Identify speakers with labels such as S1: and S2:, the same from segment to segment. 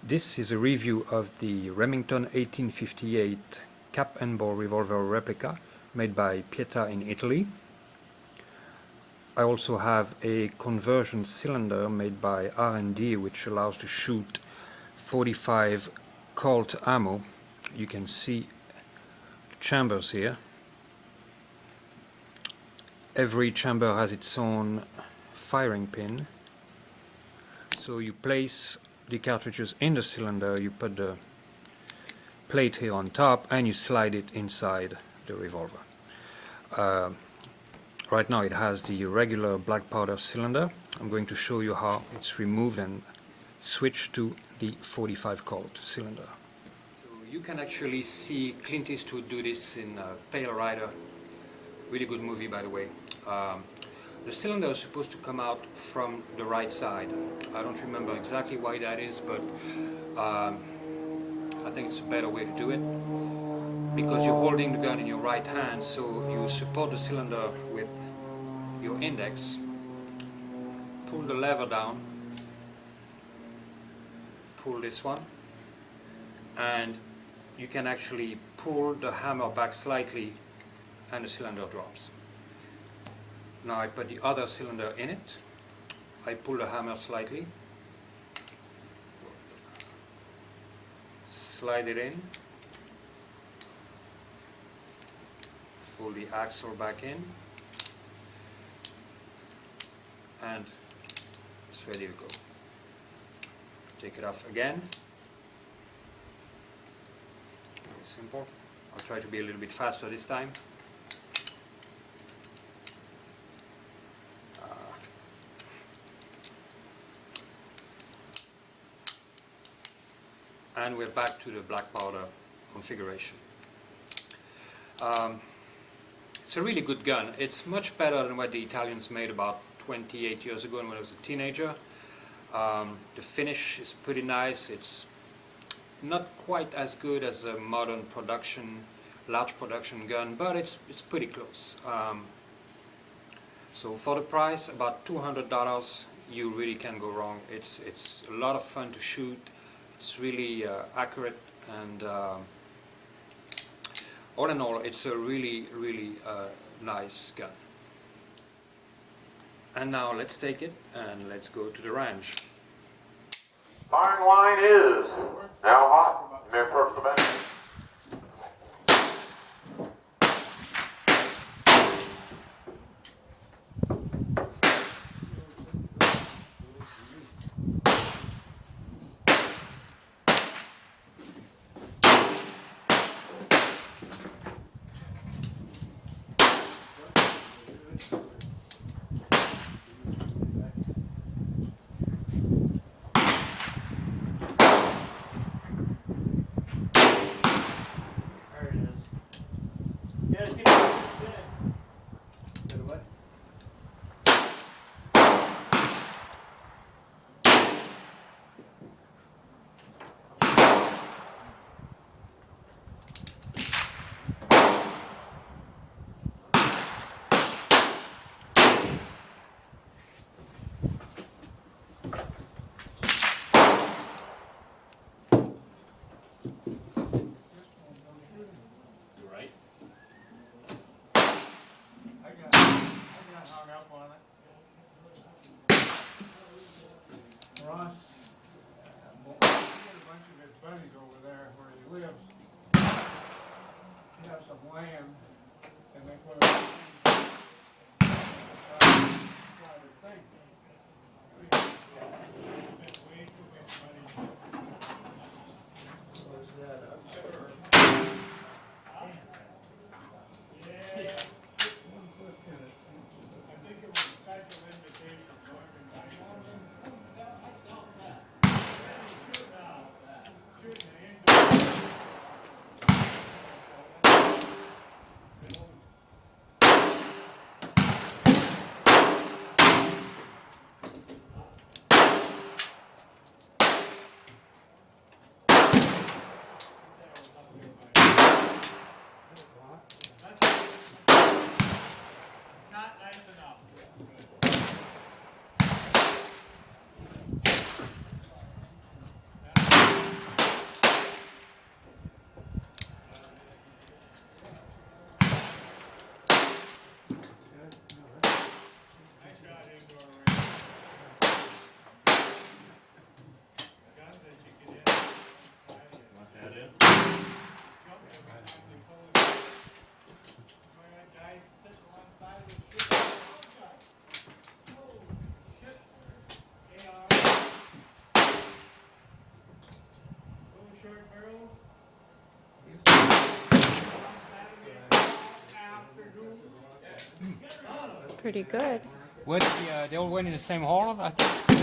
S1: This is a review of the Remington 1858 cap and bore revolver replica made by Pietta in Italy. I also have a conversion cylinder made by R&D which allows to shoot 45 Colt ammo. You can see the chambers here. Every chamber has its own firing pin. So you place the cartridges in the cylinder, you put the plate here on top and you slide it inside the revolver. Right now it has the regular black powder cylinder. I'm going to show you how it's removed and switched to the 45 Colt cylinder. So you can actually see Clint Eastwood do this in Pale Rider. Really good movie, by the way. The cylinder is supposed to come out from the right side. I don't remember exactly why that is, but I think it's a better way to do it, because you're holding the gun in your right hand, so you support the cylinder with your index, pull the lever down, pull this one, and you can actually pull the hammer back slightly and the cylinder drops. Now I put the other cylinder in it, I pull the hammer slightly, slide it in, pull the axle back in, and it's ready to go. Take it off again. Very simple. I'll try to be a little bit faster this time. And we're back to the black powder configuration. It's a really good gun. It's much better than what the Italians made about 28 years ago when I was a teenager. The finish is pretty nice. It's not quite as good as a modern production, large production gun, but it's pretty close. So for the price, about $200, you really can't go wrong. It's a lot of fun to shoot. It's really accurate, and all in all, it's a really nice gun. And now let's take it and let's go to the range.
S2: Firing line is now hot. You may approach the bench.
S3: Hung up on it. Ross, get a bunch of his buddies over there where he lives. He has some land, and they put a private thing. What's that up there? Yeah.
S4: pretty good.
S1: Well, they all went in the same hole, I think.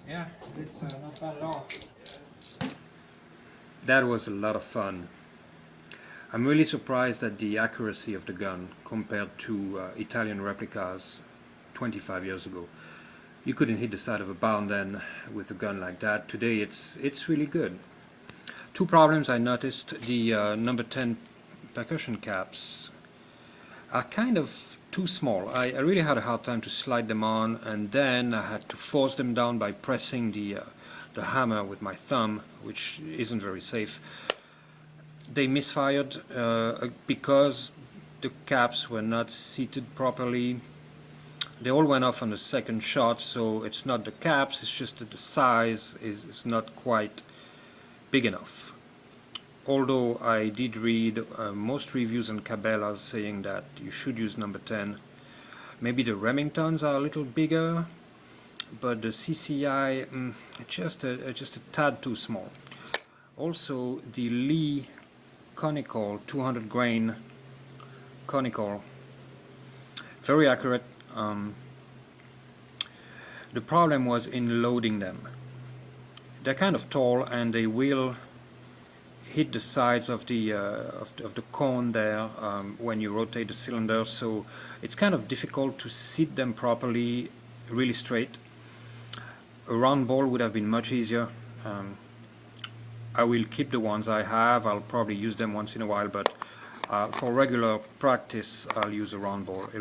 S1: Yeah, it's not bad at all. That was a lot of fun. I'm really surprised at the accuracy of the gun compared to Italian replicas 25 years ago. You couldn't hit the side of a barn then with a gun like that. Today it's really good. Two problems I noticed: the number 10 percussion caps are kind of too small. I really had a hard time to slide them on, and then I had to force them down by pressing the hammer with my thumb, which isn't very safe. They misfired because the caps were not seated properly. They all went off on the second shot, so it's not the caps, it's just that the size is not quite big enough. Although I did read most reviews on Cabela's saying that you should use number 10. Maybe the Remingtons are a little bigger, but the CCI just a tad too small. Also, the Lee conical 200 grain conical, very accurate. The problem was in loading them. They're kind of tall, and they will hit the sides of the cone there when you rotate the cylinder, so it's kind of difficult to seat them properly, really straight. A round ball would have been much easier. I will keep the ones I have. I'll probably use them once in a while, but for regular practice I'll use a round ball.